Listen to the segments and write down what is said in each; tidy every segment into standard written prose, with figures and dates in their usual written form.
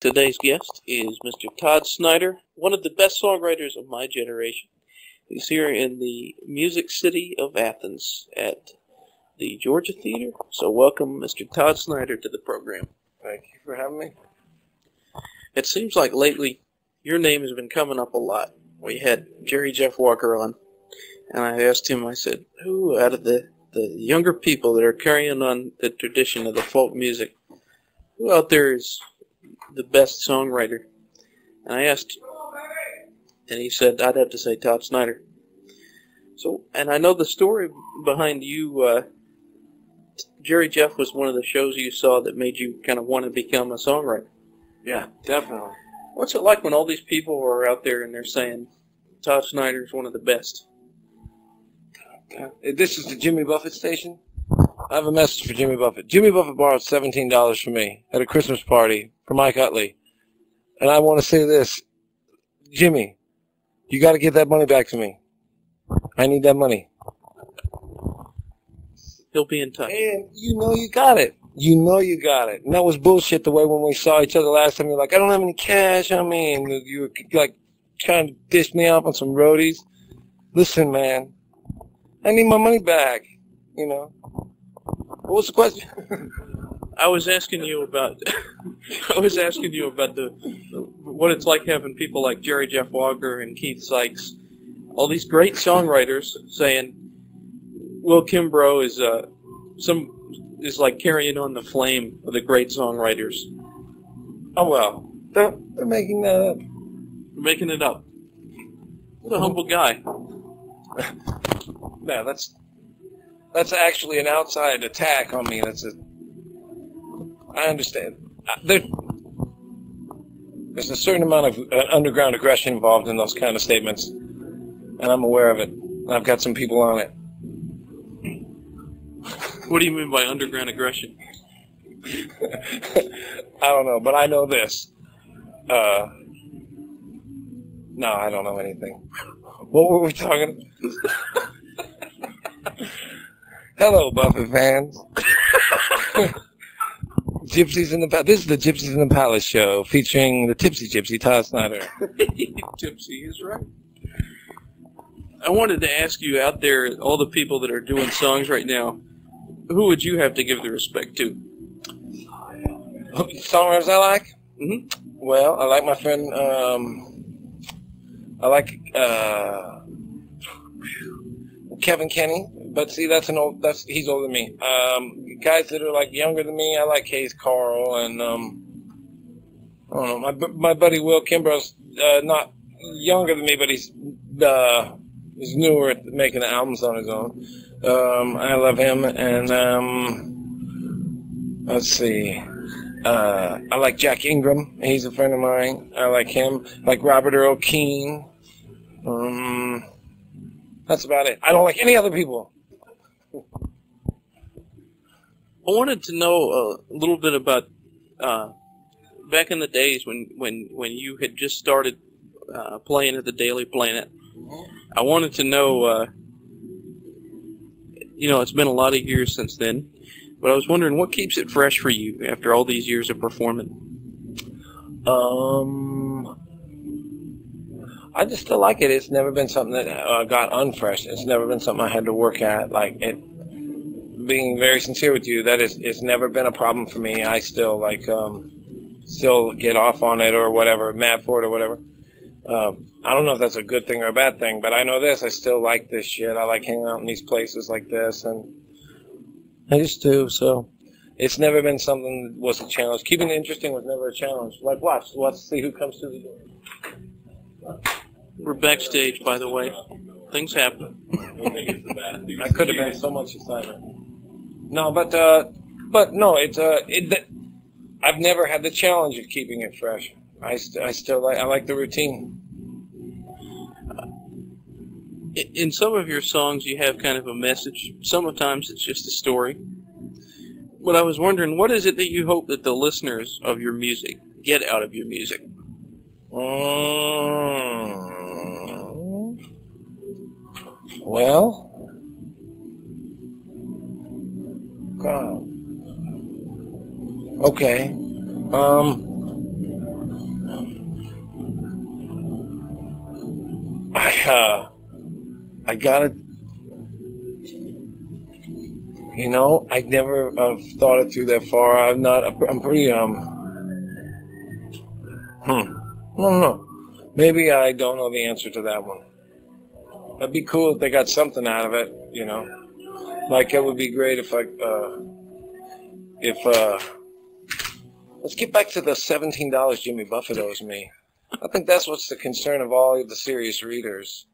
Today's guest is Mr. Todd Snider, one of the best songwriters of my generation. He's here in the music city of Athens at the Georgia Theater. So welcome, Mr. Todd Snider, to the program. Thank you for having me. It seems like lately your name has been coming up a lot. We had Jerry Jeff Walker on, and I asked him, I said, who out of the younger people that are carrying on the tradition of the folk music, who out there is the best songwriter? And I asked, and he said, I'd have to say Todd Snider. So, and I know the story behind you. Jerry Jeff was one of the shows you saw that made you kind of want to become a songwriter. Yeah, definitely. What's it like when all these people are out there and they're saying Todd Snider is one of the best? This is the Jimmy Buffett station. I have a message for Jimmy Buffett. Jimmy Buffett borrowed $17 from me at a Christmas party for Mike Utley. And I want to say this. Jimmy, you got to get that money back to me. I need that money. He'll be in touch. And you know you got it. You know you got it. And that was bullshit the way when we saw each other last time. You're like, I don't have any cash on me. And you were like trying to dish me off on some roadies. Listen, man, I need my money back. You know. What was the question? I was asking you about what it's like having people like Jerry Jeff Walker and Keith Sykes, all these great songwriters saying Will Kimbrough is like carrying on the flame of the great songwriters. Oh well, they're making that up. They're making it up. What a humble guy. Yeah, that's actually an outside attack on me. I understand. There's a certain amount of underground aggression involved in those kind of statements, and I'm aware of it. I've got some people on it. What do you mean by underground aggression? I don't know, but I know this. No, I don't know anything. What were we talking about? Hello, Buffett fans. Gypsies in the Palace. This is the Gypsies in the Palace show featuring the Tipsy Gypsy, Todd Snider. Gypsy is right. I wanted to ask you out there, all the people that are doing songs right now, who would you have to give the respect to? Songwriters I like? Mm-hmm. Well, I like my friend, Kevin Kenny. But see, he's older than me. Guys that are like younger than me, I like Hayes Carl and, I don't know, my buddy Will Kimbrough's, not younger than me, but he's newer at making albums on his own. I love him, and, let's see, I like Jack Ingram. He's a friend of mine. I like him. I like Robert Earl Keen. That's about it. I don't like any other people. I wanted to know a little bit about back in the days when you had just started playing at the Daily Planet. I wanted to know, it's been a lot of years since then, but I was wondering what keeps it fresh for you after all these years of performing? I just still like it. It's never been something that got unfresh. It's never been something I had to work at. Like it. Being very sincere with you, it's never been a problem for me. I still still get off on it or whatever, mad for it or whatever. I don't know if that's a good thing or a bad thing, but I know this. I still like this shit. I like hanging out in these places like this, and I just do. So it's never been something that was a challenge. Keeping it interesting was never a challenge. Like, let's see who comes through the door. We're backstage, by the way. Things happen. I could have been so much excitement. No, but no, I've never had the challenge of keeping it fresh. I still like the routine. In some of your songs, you have kind of a message. Sometimes it's just a story. But I was wondering, what is it that you hope that the listeners of your music get out of your music? Well, God. Okay. I gotta, I never thought it through that far. I'm pretty, I don't know. Maybe I don't know the answer to that one. That'd be cool if they got something out of it, Like, it would be great if let's get back to the $17 Jimmy Buffett owes me. I think that's what's the concern of all the serious readers.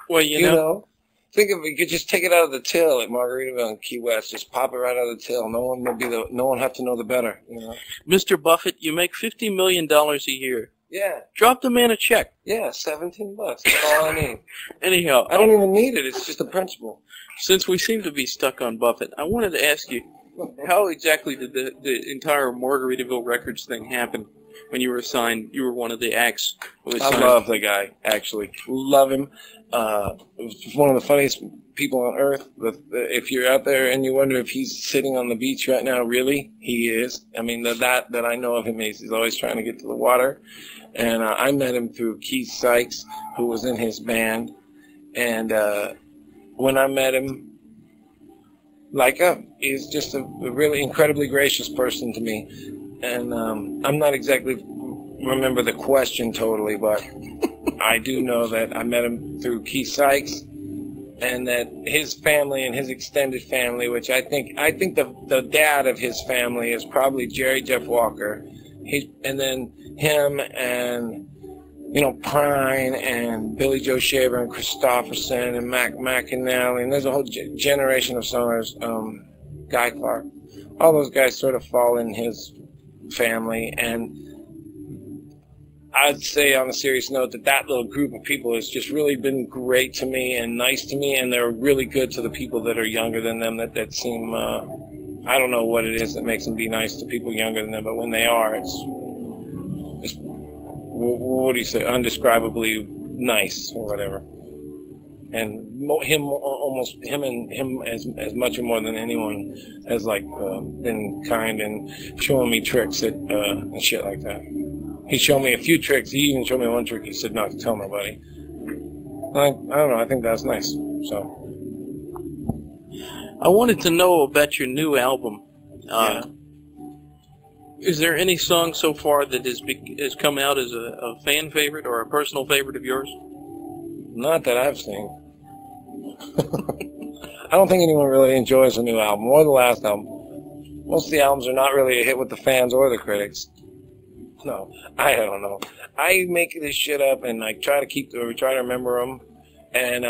Well, you know, think if we could just take it out of the till at Margaritaville and Key West, just pop it right out of the till. No one have to know the better. Mr. Buffett, you make $50 million a year. Yeah. Drop the man a check. Yeah, $17. That's all I need. Anyhow, I don't even need it. It's just a principle. Since we seem to be stuck on Buffett, I wanted to ask you, how exactly did the entire Margaritaville Records thing happen when you were assigned? You were one of the acts. I love the guy, actually. Love him. He's one of the funniest people on earth. If you're out there and you wonder if he's sitting on the beach right now, really, he is. I mean, that I know of him, he's always trying to get to the water. And I met him through Keith Sykes, who was in his band. And when I met him, he's just a really incredibly gracious person to me. And I'm not exactly remember the question totally, but I do know that I met him through Keith Sykes, and that his family and his extended family, which I think the dad of his family is probably Jerry Jeff Walker. And then him and Pine and Billy Joe Shaver and Christopherson and Mac McAnally, and there's a whole generation of songwriters, Guy Clark. All those guys sort of fall in his family, and I'd say on a serious note that little group of people has just really been great to me and nice to me, and they're really good to the people that are younger than them that seem, I don't know what it is that makes them be nice to people younger than them, but when they are, it's what do you say, undescribably nice or whatever. And him as much or more than anyone has been kind and showing me tricks and shit like that. He showed me a few tricks. He even showed me one trick. He said not to tell nobody. I don't know. I think that's nice. So I wanted to know about your new album. Yeah. Is there any song so far that has come out as a fan favorite or a personal favorite of yours? Not that I've seen. I don't think anyone really enjoys the new album or the last album. Most of the albums are not really a hit with the fans or the critics. No, I don't know. I make this shit up and I try to remember them. And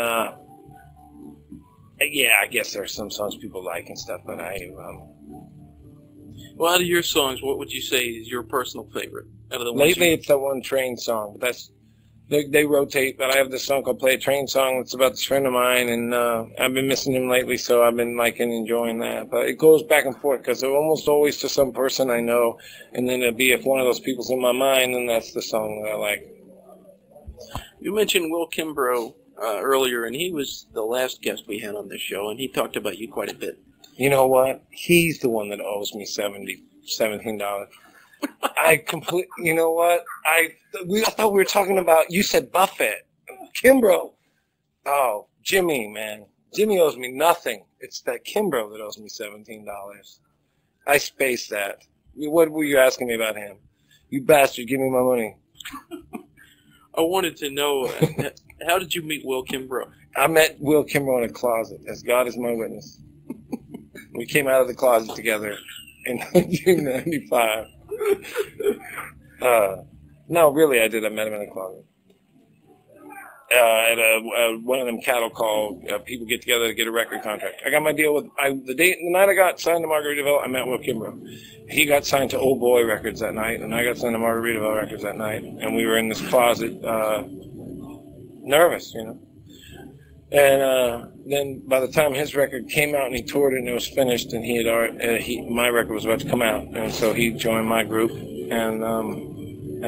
yeah, I guess there's some songs people like and stuff, but well, out of your songs, what would you say is your personal favorite? Out of the lately, it's that one Train song. They rotate, but I have this song called Play a Train Song that's about this friend of mine, and I've been missing him lately, so I've been liking enjoying that. But it goes back and forth, because they're almost always to some person I know, and then it'll be if one of those people's in my mind, then that's the song that I like. You mentioned Will Kimbrough earlier, and he was the last guest we had on this show, and he talked about you quite a bit. You know what? He's the one that owes me $17. You know what? I thought we were talking about, you said Buffett. Kimbrough. Oh, Jimmy, man. Jimmy owes me nothing. It's that Kimbrough that owes me $17. I spaced that. What were you asking me about him? You bastard, give me my money. I wanted to know, how did you meet Will Kimbrough? I met Will Kimbrough in a closet, as God is my witness. We came out of the closet together in 1995. No, really, I did. I met him in a closet. At one of them cattle call, people get together to get a record contract. I got my deal with, the night I got signed to Margaritaville, I met Will Kimbrough. He got signed to Old Boy Records that night, and I got signed to Margaritaville Records that night. And we were in this closet, nervous, And then by the time his record came out and he toured it and it was finished, and my record was about to come out, and so he joined my group, and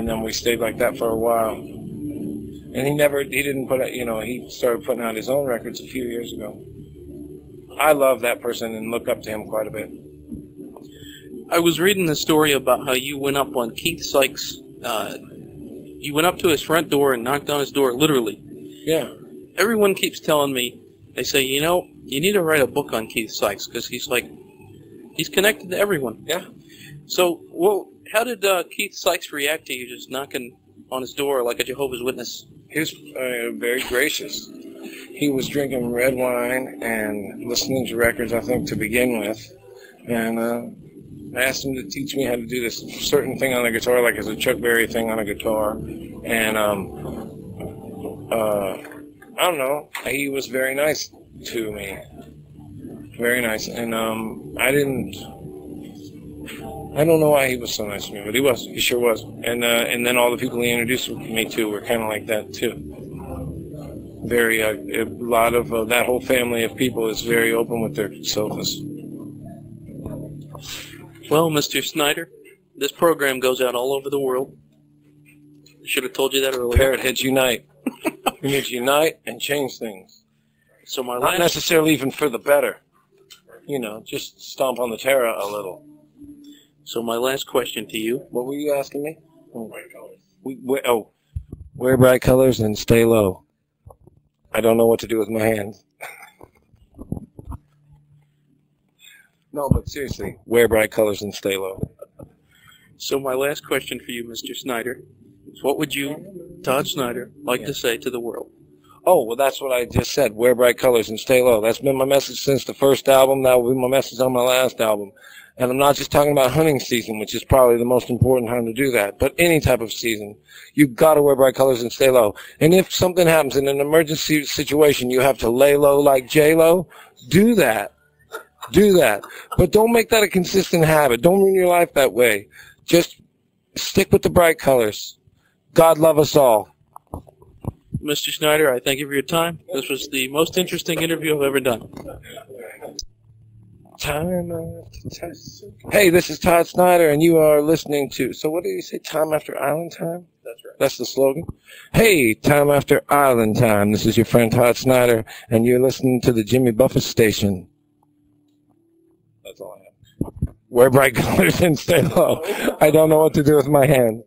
then we stayed like that for a while. And he didn't put out, he started putting out his own records a few years ago. I love that person and look up to him quite a bit. I was reading the story about how you went up on Keith Sykes' You went up to his front door and knocked on his door, literally. Yeah. Everyone keeps telling me, they say, you know, you need to write a book on Keith Sykes because he's connected to everyone. Yeah. So, well, how did Keith Sykes react to you just knocking on his door like a Jehovah's Witness? He was very gracious. He was drinking red wine and listening to records, I think, to begin with. And I asked him to teach me how to do this certain thing on the guitar, like it's a Chuck Berry thing on a guitar. And I don't know. He was very nice to me. Very nice. And I don't know why he was so nice to me, but he was. He sure was. And then all the people he introduced me to were kind of like that, too. Very, a lot of that whole family of people is very open with their sofas. Well, Mr. Snyder, this program goes out all over the world. I should have told you that earlier. Parrot heads unite. We need to unite and change things. So not necessarily even for the better. You know, just stomp on the terror a little. So my last question to you. What were you asking me? Wear bright colors and stay low. I don't know what to do with my hands. No, but seriously, wear bright colors and stay low. So my last question for you, Mr. Snyder, is what would you, Todd Snyder, like to say to the world? Oh, well, that's what I just said. Wear bright colors and stay low. That's been my message since the first album. That will be my message on my last album. And I'm not just talking about hunting season, which is probably the most important time to do that, but any type of season. You've got to wear bright colors and stay low. And if something happens in an emergency situation, you have to lay low like J-Lo, do that. Do that. But don't make that a consistent habit. Don't ruin your life that way. Just stick with the bright colors. God love us all. Mr. Snyder, I thank you for your time. This was the most interesting interview I've ever done. Time after time. Hey, this is Todd Snyder, and you are listening to... So what did you say? Time After Island Time? That's right. That's the slogan? Hey, Time After Island Time. This is your friend Todd Snyder, and you're listening to the Jimmy Buffett Station. That's all I have. Wear bright colors and stay low. I don't know what to do with my hand.